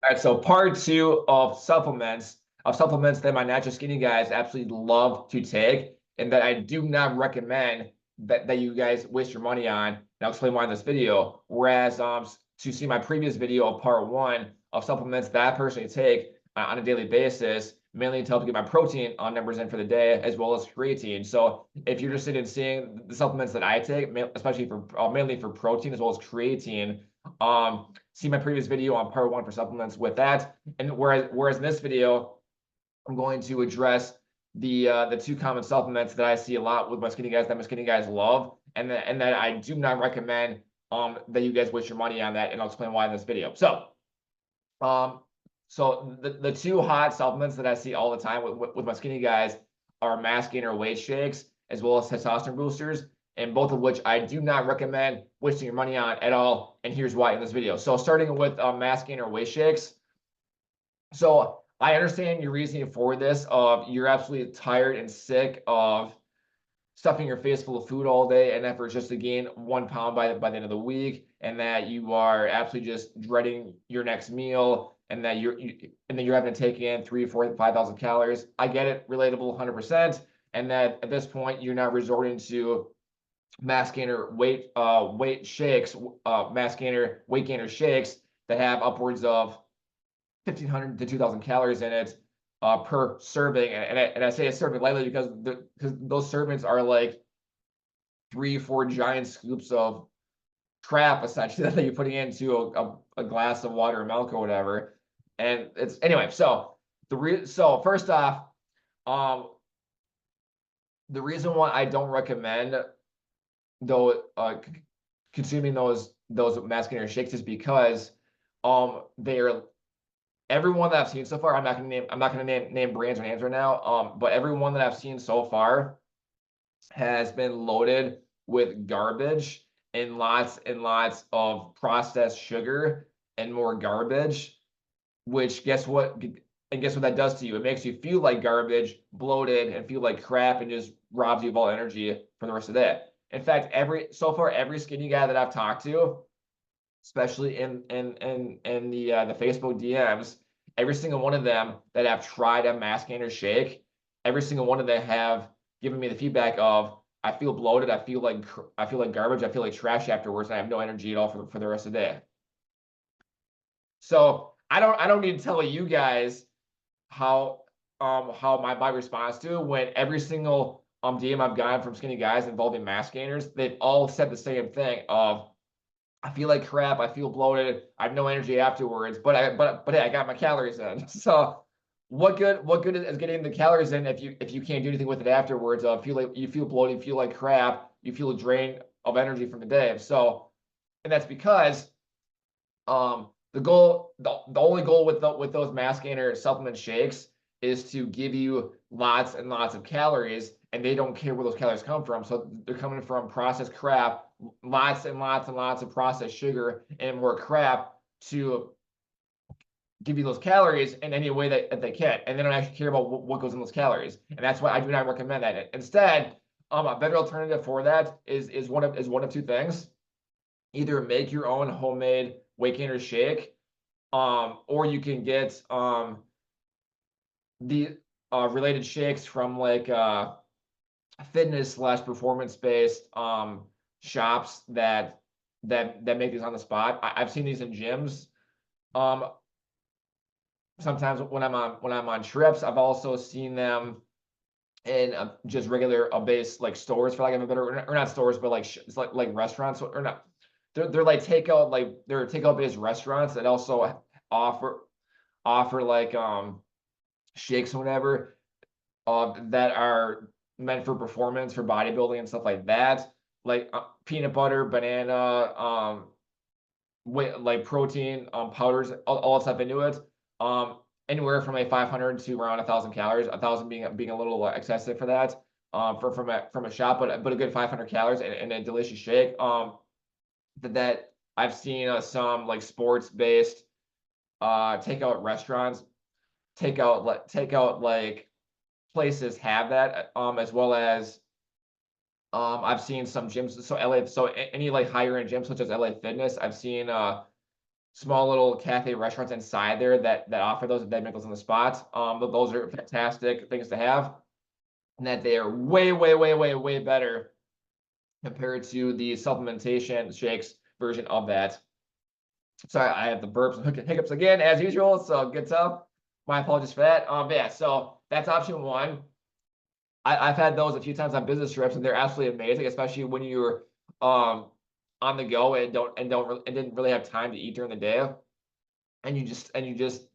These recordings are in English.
All right, so part two of supplements that my natural skinny guys absolutely love to take, and that I do not recommend that you guys waste your money on. And I'll explain why in this video. Whereas to see my previous video of part one of supplements that I personally take on a daily basis, mainly to help get my protein numbers in for the day, as well as creatine. So if you're interested in seeing the supplements that I take, especially for mainly for protein as well as creatine, see my previous video on part one for supplements with that. And whereas in this video, I'm going to address the two common supplements that I see a lot with my skinny guys that my skinny guys love, and that I do not recommend that you guys waste your money on that, and I'll explain why in this video. So the two hot supplements that I see all the time with my skinny guys are mass gainer weight shakes as well as testosterone boosters, and both of which I do not recommend wasting your money on at all. And here's why in this video. So starting with mass gainer weight shakes. So I understand your reasoning for this. You're absolutely tired and sick of stuffing your face full of food all day and efforts just to gain 1 pound by the end of the week, and that you are absolutely just dreading your next meal, and that you're having to take in 3, 4, 5,000 calories. I get it, relatable 100%. And that at this point you're now resorting to mass gainer weight shakes, mass gainer weight gainer shakes that have upwards of 1,500 to 2,000 calories in it per serving, and I say a serving lightly because those servings are like 3, 4 giant scoops of crap essentially that you're putting into a glass of water or milk or whatever. And it's anyway. So first off, the reason why I don't recommend consuming those mass gainer shakes is because they are, everyone that I've seen so far, I'm not gonna name brands or names right now, but everyone that I've seen so far has been loaded with garbage and lots of processed sugar and more garbage, which guess what that does to you? It makes you feel like garbage, bloated, and feel like crap, and just robs you of all energy for the rest of the day. In fact, every skinny guy that I've talked to, especially in the Facebook DMs, every single one of them that have tried a mass gainer shake, every single one of them have given me the feedback of, I feel bloated, I feel like garbage, I feel like trash afterwards, and I have no energy at all for the rest of the day. So I don't need to tell you guys how my body responds to when every single DM I've gotten from skinny guys involving mass gainers, they've all said the same thing of, I feel like crap, I feel bloated, I have no energy afterwards, but hey, I got my calories in. So what good is getting the calories in if you can't do anything with it afterwards? You feel bloated, you feel like crap, you feel a drain of energy from the day. So, and that's because the only goal with those mass gainer supplement shakes is to give you lots and lots of calories, and they don't care where those calories come from. So they're coming from processed crap, lots and lots and lots of processed sugar and more crap to give you those calories in any way that they can. And they don't actually care about what goes in those calories. And that's why I do not recommend that. Instead, a better alternative for that is one of two things. Either make your own homemade weight gainer shake, or you can get the related shakes from like fitness / performance based shops that make these on the spot. I've seen these in gyms. Sometimes when I'm on trips, I've also seen them in just regular base like stores, for lack of a better, or not stores, but it's like restaurants, or not. They're like takeout, like they're takeout based restaurants that also offer like shakes or whatever that are meant for performance, for bodybuilding and stuff like that, like peanut butter, banana, like protein powders, all that stuff into it. Anywhere from like 500 to around 1,000 calories. 1,000 being a little excessive for that. From a shop, but a good 500 calories and a delicious shake. That I've seen some like sports based takeout restaurants, takeout like places have that, as well as I've seen some gyms. So any like higher end gyms such as LA Fitness, I've seen small little cafe restaurants inside there that offer those, that make those on the spot. But those are fantastic things to have, and that they are way better compared to the supplementation shakes version of that. Sorry, I have the burps and hiccups again, as usual, so good stuff. My apologies for that. Yeah, so that's option one. I've had those a few times on business trips, and they're absolutely amazing, especially when you're on the go and didn't really have time to eat during the day, and you just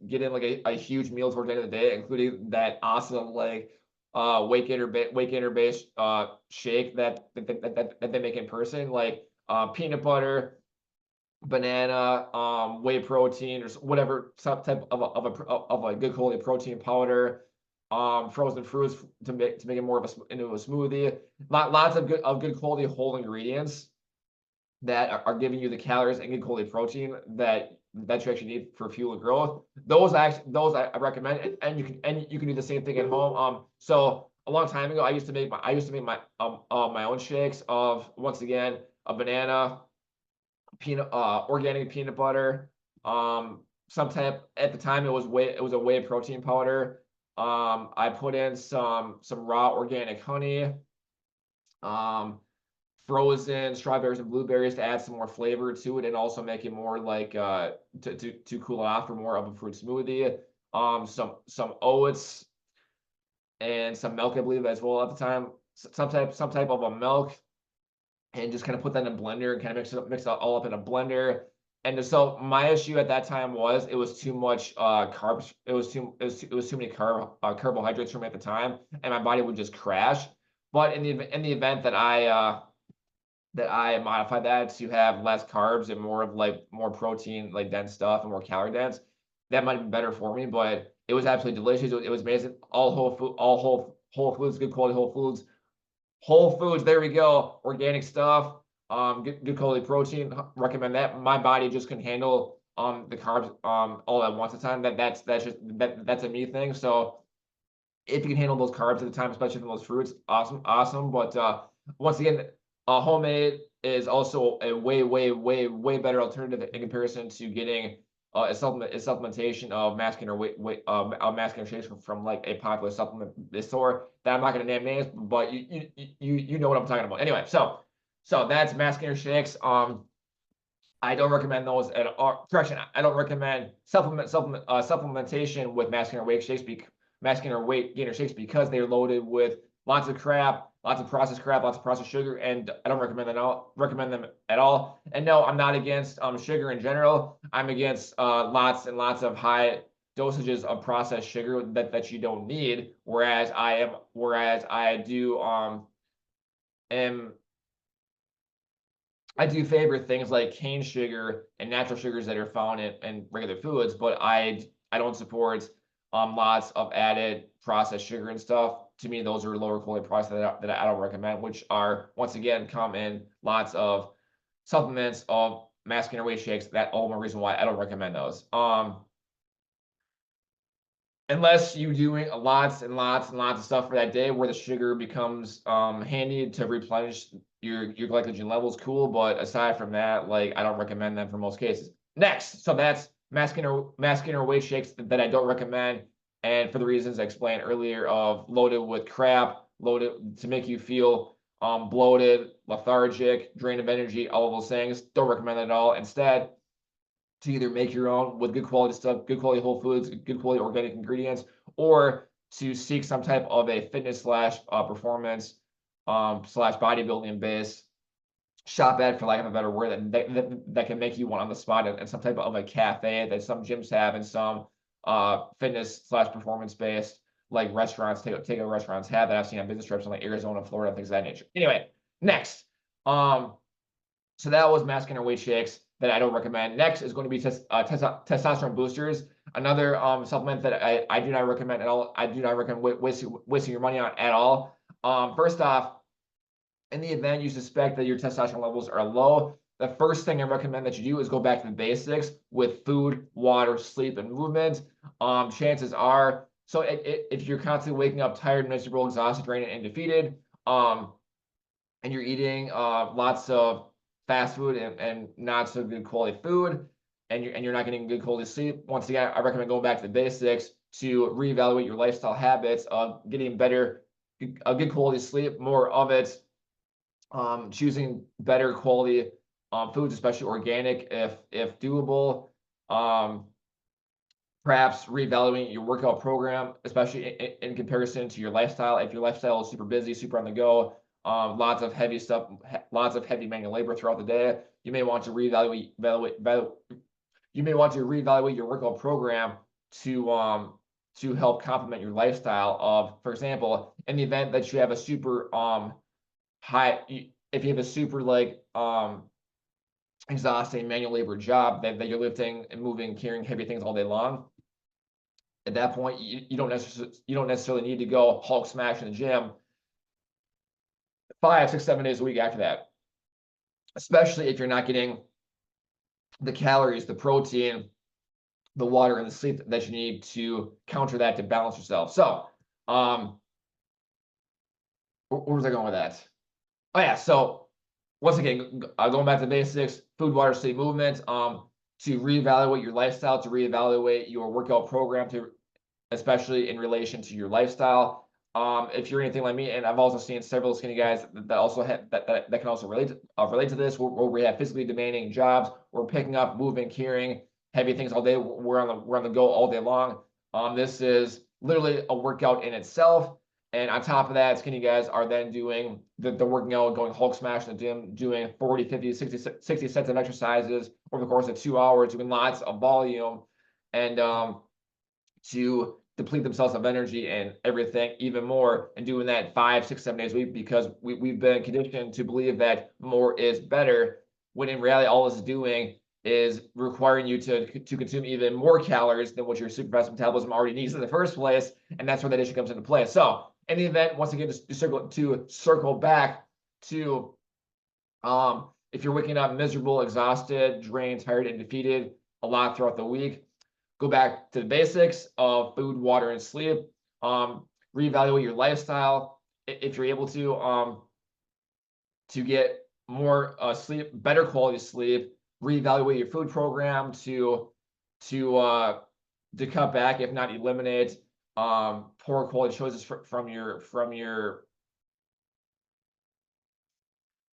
get in like a huge meal towards the end of the day, including that awesome like weight gainer based shake that they make in person, like peanut butter, banana, whey protein, or whatever some type of a good quality protein powder, frozen fruits to make it more of into a smoothie. Lots of good quality whole ingredients that are giving you the calories and good quality protein that you actually need for fuel and growth. Those I recommend, and you can do the same thing at home. So a long time ago, I used to make my own shakes of, once again, a banana, organic peanut butter, some type, at the time it was a whey protein powder. I put in some raw organic honey, frozen strawberries and blueberries to add some more flavor to it, and also make it more like to cool it off for more of a fruit smoothie. Some oats and some milk, I believe, as well at the time. Some type of a milk, and just kind of put that in a blender and kind of mix it all up in a blender. And so my issue at that time was it was too much carbs. It was too many carbohydrates for me at the time, and my body would just crash. But in the event that I modify that to have less carbs and more protein, like dense stuff, and more calorie dense, that might be better for me. But it was absolutely delicious. It was amazing. All whole foods, good quality whole foods. There we go. Organic stuff. Good quality protein. Recommend that. My body just can handle the carbs all at once at a time. That's a me thing. So if you can handle those carbs at the time, especially from those fruits, awesome. But once again, homemade is also a way better alternative in comparison to getting a supplementation of masculine shakes from like a popular supplement store that I'm not going to name names, but you know what I'm talking about. Anyway, so that's masculine shakes. I don't recommend those at all. Correction, I don't recommend supplementation with masculine weight gainer shakes, because they're loaded with lots of crap, lots of processed sugar, and I don't recommend them at all. And no, I'm not against sugar in general. I'm against lots and lots of high dosages of processed sugar that you don't need. Whereas I do favor things like cane sugar and natural sugars that are found in regular foods, but I don't support lots of added processed sugar and stuff. To me, those are lower quality products that I don't recommend, which are, once again, come in lots of supplements of masculine weight shakes. That all one reason why I don't recommend those. Unless you're doing lots and lots of stuff for that day where the sugar becomes handy to replenish your glycogen levels, cool. But aside from that, like, I don't recommend them for most cases. Next, so that's masculine weight shakes that I don't recommend, and for the reasons I explained earlier, of loaded with crap, loaded to make you feel bloated, lethargic, drained of energy, all of those things. Don't recommend that at all. Instead, to either make your own with good quality stuff, good quality whole foods, good quality organic ingredients, or to seek some type of a fitness slash performance slash bodybuilding base shop at, for lack of a better word, that can make you one on the spot at some type of a cafe that some gyms have, and some fitness slash performance based like restaurants, takeout restaurants have, that I've seen on business trips in like Arizona, Florida, things of that nature. Anyway, next, so that was masculine weight shakes that I don't recommend. Next is going to be testosterone boosters, another supplement that I do not recommend at all. I do not recommend wasting your money on at all. First off, in the event you suspect that your testosterone levels are low, the first thing I recommend that you do is go back to the basics with food, water, sleep, and movement. Chances are, so if you're constantly waking up tired, miserable, exhausted, drained, and defeated, and you're eating lots of fast food and not so good quality food, and you're not getting good quality sleep, once again, I recommend going back to the basics to reevaluate your lifestyle habits of getting better, a good quality sleep, more of it, choosing better quality foods, especially organic, if doable. Perhaps reevaluating your workout program, especially in comparison to your lifestyle. If your lifestyle is super busy, super on the go, lots of heavy stuff, lots of heavy manual labor throughout the day, you may want to reevaluate your workout program to help complement your lifestyle. Of, for example, in the event that you have a super high, if you have a super exhausting manual labor job that you're lifting and moving, carrying heavy things all day long, at that point, you don't necessarily need to go Hulk smash in the gym 5, 6, 7 days a week after that, especially if you're not getting the calories, the protein, the water, and the sleep that you need to counter that, to balance yourself. So, where was I going with that? Oh yeah, so once again, going back to the basics: food, water, sleep, movement. To reevaluate your lifestyle, to reevaluate your workout program, especially in relation to your lifestyle. If you're anything like me, and I've also seen several skinny guys that also have that can also relate to this, where we have physically demanding jobs, we're picking up, moving, carrying heavy things all day, we're on the go all day long. This is literally a workout in itself. And on top of that, skinny guys are then doing the working out, going Hulk smash in the gym, doing 40, 50, 60 sets of exercises over the course of 2 hours, doing lots of volume, and to deplete themselves of energy and everything even more, and doing that 5, 6, 7 days a week, because we've been conditioned to believe that more is better, when in reality, all this is doing is requiring you to consume even more calories than what your superfast metabolism already needs in the first place. And that's where that issue comes into play. So in the event, once again, to circle back to, if you're waking up miserable, exhausted, drained, tired, and defeated a lot throughout the week, go back to the basics of food, water, and sleep. Reevaluate your lifestyle if you're able to get more sleep, better quality sleep. Reevaluate your food program to cut back, if not eliminate, poor quality choices from your.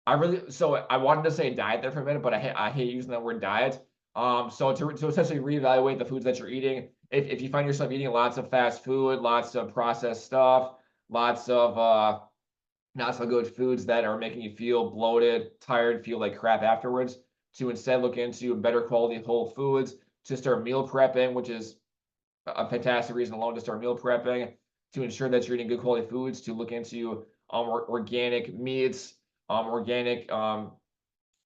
I wanted to say diet there for a minute, but I hate using that word diet. So to essentially reevaluate the foods that you're eating. If you find yourself eating lots of fast food, lots of processed stuff, lots of not so good foods that are making you feel bloated, tired, feel like crap afterwards, to instead look into better quality whole foods, to start meal prepping, which is a fantastic reason alone to start meal prepping, to ensure that you're eating good quality foods, to look into organic meats, organic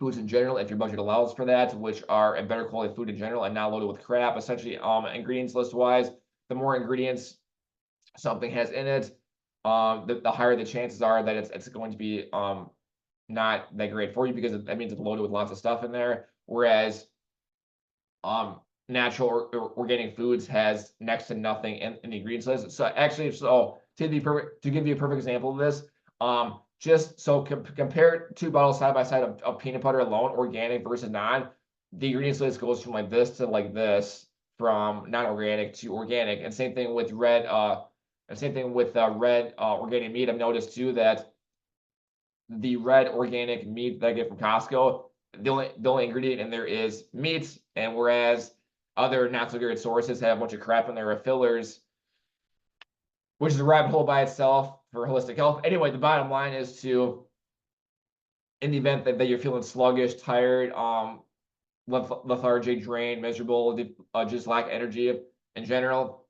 foods in general, if your budget allows for that, which are a better quality food in general and not loaded with crap. Essentially, ingredients list wise, the more ingredients something has in it, the higher the chances are that it's going to be not that great for you, because that means it's loaded with lots of stuff in there. Whereas natural or organic foods has next to nothing in the ingredients list. So actually, to give you a perfect example of this, just so compare 2 bottles side by side of peanut butter alone, organic versus non. The ingredients list goes from like this to like this, from non-organic to organic. And same thing with red organic meat. I've noticed too that the red organic meat that I get from Costco, the only ingredient in there is meat, and whereas other not so good sources have a bunch of crap in there with fillers, which is a rabbit hole by itself for holistic health. Anyway, the bottom line is in the event that you're feeling sluggish, tired, lethargic, drained, miserable, just lack energy in general,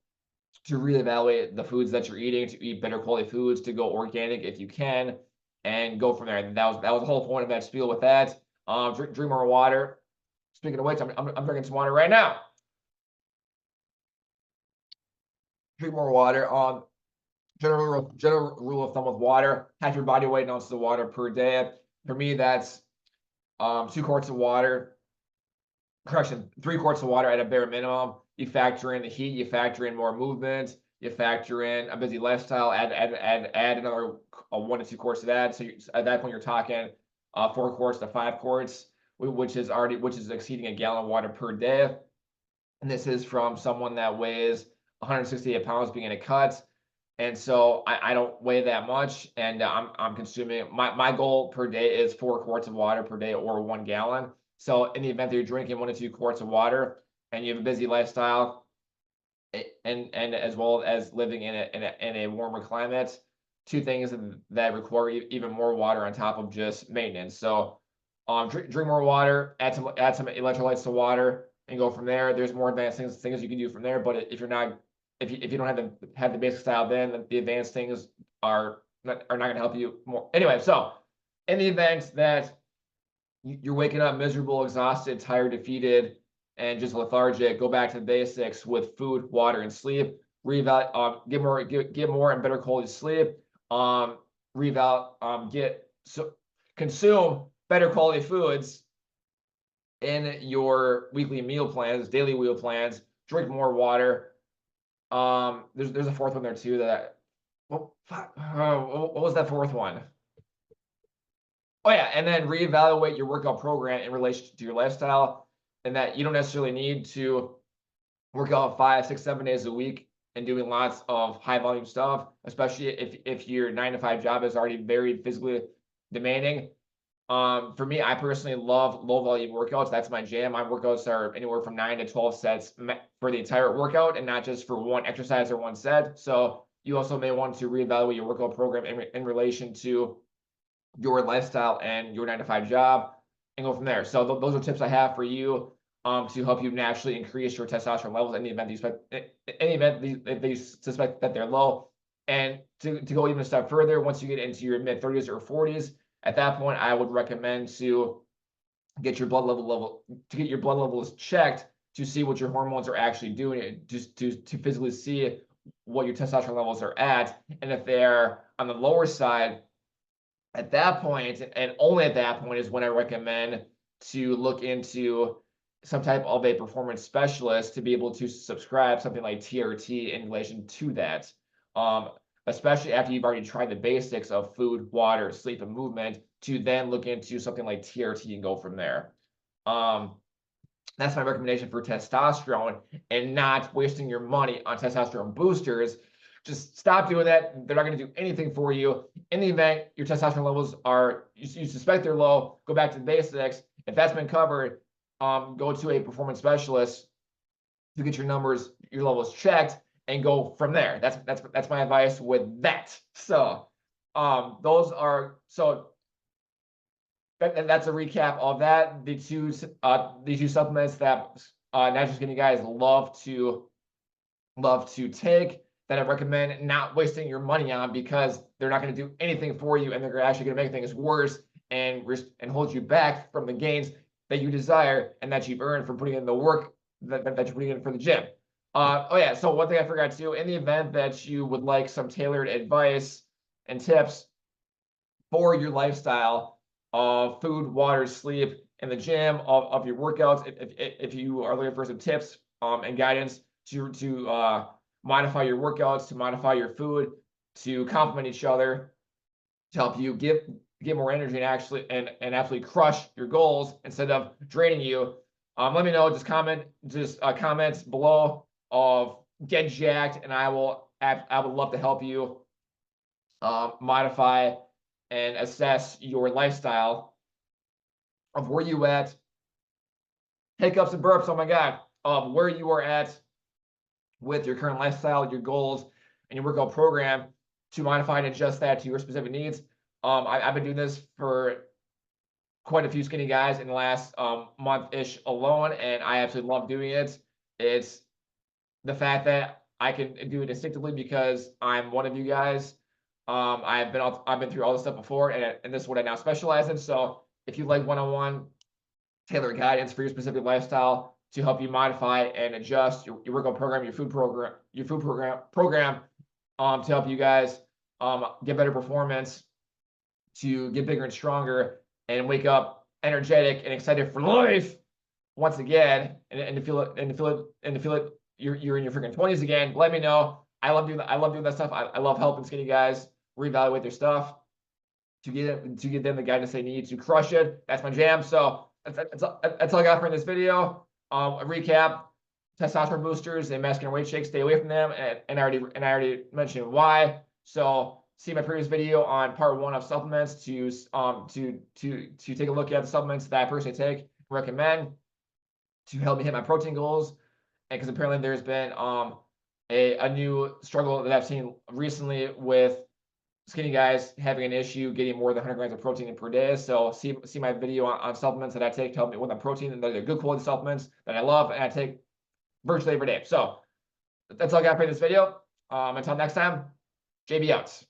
to reevaluate the foods that you're eating, to eat better quality foods, to go organic if you can, and go from there. And that was the whole point of that spiel with that. Drink more water. Speaking of which, I'm drinking some water right now. Drink more water. General rule of thumb with water: half your body weight in ounces of water per day. For me, that's 2 quarts of water. Correction, 3 quarts of water at a bare minimum. You factor in the heat, you factor in more movement, you factor in a busy lifestyle, add another 1 to 2 quarts of that. So at that point, you're talking 4 quarts to 5 quarts. which is exceeding a gallon of water per day. And this is from someone that weighs 168 pounds being in a cut. And so I don't weigh that much, and I'm consuming my goal per day is 4 quarts of water per day or 1 gallon. So in the event that you're drinking 1 to 2 quarts of water and you have a busy lifestyle, and as well as living in a warmer climate, two things that require even more water on top of just maintenance. So drink more water, add some electrolytes to water, and go from there. There's more advanced things you can do from there. But if you don't have the basic style, then the advanced things are not going to help you more. Anyway, so in the event that you're waking up miserable, exhausted, tired, defeated, and just lethargic, go back to the basics with food, water, and sleep. Get more and better quality sleep. Consume better quality foods in your weekly meal plans, daily meal plans. Drink more water. There's a fourth one there too. What was that fourth one? Oh yeah, and then reevaluate your workout program in relation to your lifestyle, and that you don't necessarily need to work out 5, 6, 7 days a week and doing lots of high volume stuff, especially if your 9 to 5 job is already very physically demanding. For me, I personally love low volume workouts. That's my jam. My workouts are anywhere from 9 to 12 sets for the entire workout, and not just for one exercise or one set. So you also may want to reevaluate your workout program in relation to your lifestyle and your 9 to 5 job, and go from there. So those are tips I have for you to help you naturally increase your testosterone levels in the event that you suspect that they're low. And to go even a step further, once you get into your mid 30s or 40s, at that point, I would recommend to get your blood levels checked to see what your hormones are actually doing, just to physically see what your testosterone levels are at, and if they're on the lower side. At that point, and only at that point, is when I recommend to look into some type of a performance specialist to be able to subscribe something like TRT in relation to that. Especially after you've already tried the basics of food, water, sleep, and movement, to then look into something like TRT and go from there. That's my recommendation for testosterone, and not wasting your money on testosterone boosters. Just stop doing that. They're not going to do anything for you. In the event your testosterone levels you suspect they're low, go back to the basics. If that's been covered, go to a performance specialist to get your levels checked, and go from there. That's my advice with that. So that's a recap of that. The two supplements that Natural Skinny guys love to take, that I recommend not wasting your money on, because they're not going to do anything for you, and they're actually going to make things worse and hold you back from the gains that you desire and that you've earned from putting in the work that you're putting in for the gym. Oh yeah, so one thing I forgot to, in the event that you would like some tailored advice and tips for your lifestyle of food, water, sleep, and the gym, of your workouts, if you are looking for some tips and guidance to modify your workouts, to modify your food, to complement each other, to help you get more energy and actually crush your goals instead of draining you, let me know. Just comments below of get jacked, and I would love to help you modify and assess your lifestyle of where you at. Hiccups and burps, oh my God, of where you are at with your current lifestyle, your goals, and your workout program, to modify and adjust that to your specific needs. I've been doing this for quite a few skinny guys in the last month-ish alone, and I absolutely love doing it. It's the fact that I can do it instinctively because I'm one of you guys. I've been through all this stuff before, and this is what I now specialize in. So if you like one-on-one tailored guidance for your specific lifestyle to help you modify and adjust your workout program, your food program, to help you guys get better performance, to get bigger and stronger, and wake up energetic and excited for life once again, and to feel it you're in your freaking 20s again, let me know. I love doing that stuff. I love helping skinny guys reevaluate their stuff to get them the guidance they need to crush it. That's my jam. So that's all I got for this video. A recap: testosterone boosters and masculine weight shakes, stay away from them, and I already mentioned why. So see my previous video on part 1 of supplements to take a look at the supplements that I personally take, recommend to help me hit my protein goals. And because apparently there's been a new struggle that I've seen recently with skinny guys having an issue getting more than 100 grams of protein in per day. So see my video on supplements that I take to help me with my protein, and they're good quality supplements that I love and I take virtually every day. So that's all I got for this video. Until next time, JB out.